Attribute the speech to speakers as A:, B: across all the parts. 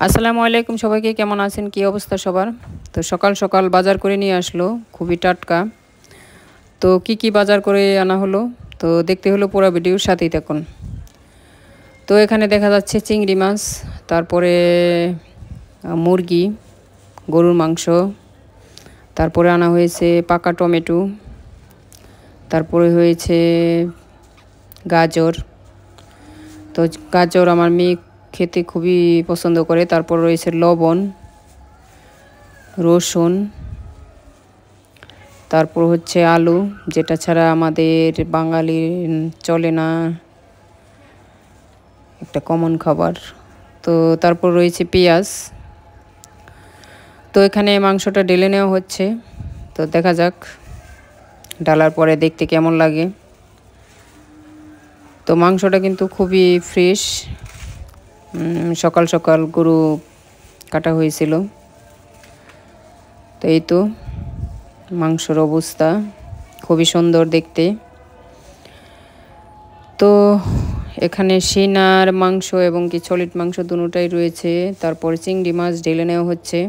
A: আসসালামু আলাইকুম সবাইকে, কেমন আছেন? কি অবস্থা সবার? তো সকাল সকাল বাজার করে নিয়ে আসলো, খুবই টাটকা। তো কি কি বাজার করে আনা হলো, তো দেখতে হলো পুরো ভিডিওর সাথেই থাকুন। তো এখানে দেখা যাচ্ছে চিংড়ি মাছ, তারপরে মুরগি, গরুর মাংস, তারপরে আনা হয়েছে পাকা টমেটো, তারপরে হয়েছে গাজর। তো গাজর আমার মেয়ে খেতে খুবই পছন্দ করে। তারপর রয়েছে লবণ, রসুন, তারপর হচ্ছে আলু, যেটা ছাড়া আমাদের বাঙালির চলে না, একটা কমন খাবার। তো তারপর রয়েছে পেঁয়াজ। তো এখানে মাংসটা ঢেলে নেওয়া হচ্ছে, তো দেখা যাক ডালার পরে দেখতে কেমন লাগে। তো মাংসটা কিন্তু খুবই ফ্রেশ, সকাল সকাল গরু কাটা হয়েছিল। তো এই তো মাংসর অবস্থা খুবই সুন্দর দেখতে। তো এখানে সিনার মাংস এবং কি সলিড মাংস দুটোটাই রয়েছে। তারপর চিংড়ি মাছ ঢেলে নেওয়া হচ্ছে।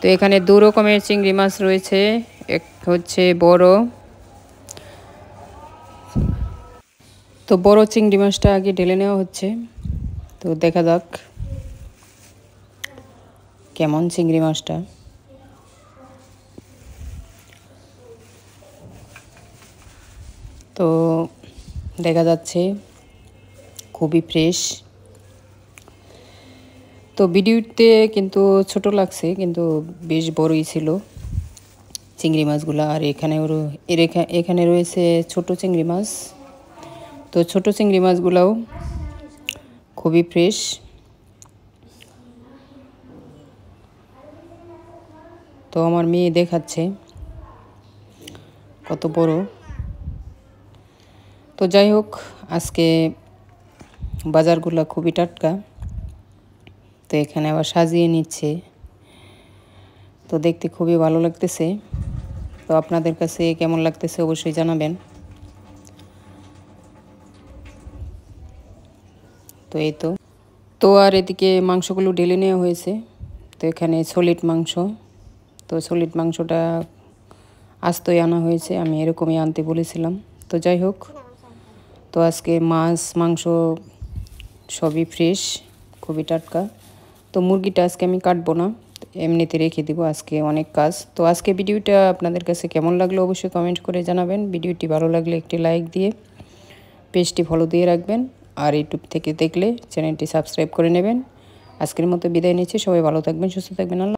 A: তো এখানে দু রকমের চিংড়ি মাছ রয়েছে, এক হচ্ছে বড়। তো বড় চিংড়ি মাছটা আগে ঢেলে নেওয়া হচ্ছে, তো দেখা যাক কেমন চিংড়ি মাছটা। তো দেখা যাচ্ছে খুবই ফ্রেশ। তো ভিডিওতে কিন্তু ছোট লাগছে, কিন্তু বেশ বড়ই ছিল চিংড়ি মাছগুলো। আর এখানে রয়েছে ছোট চিংড়ি মাছ। তো ছোট চিংড়ি মাছগুলোও খুবই ফ্রেশ। তো আমার মেয়ে দেখাচ্ছে কত বড়। তো যাই হোক, আজকে বাজারগুলো খুবই টাটকা। তো এখানে আবার সাজিয়ে নিচ্ছে, তো দেখতে খুবই ভালো লাগতেছে। তো আপনাদের কাছে কেমন লাগতেছে অবশ্যই জানাবেন। তো এই তো আর এদিকে মাংসগুলো ঢেলে নেওয়া হয়েছে। তো এখানে সলিড মাংস। তো সলিড মাংসটা আস্তই আনা হয়েছে, আমি এরকমই আনতে বলেছিলাম। তো যাই হোক, তো আজকে মাছ মাংস সবই ফ্রেশ, খুবই টাটকা। তো মুরগিটা আজকে আমি কাটবো না, এমনিতে রেখে দিব, আজকে অনেক কাজ। তো আজকে ভিডিওটা আপনাদের কাছে কেমন লাগলো অবশ্যই কমেন্ট করে জানাবেন। ভিডিওটি ভালো লাগলে একটি লাইক দিয়ে পেজটি ফলো দিয়ে রাখবেন। আর ইউটিউব থেকে দেখলে চ্যানেলটি সাবস্ক্রাইব করে নেবেন। আজকের মতো বিদায় নিচ্ছি, সবাই ভালো থাকবেন, সুস্থ থাকবেন। আল্লাহ।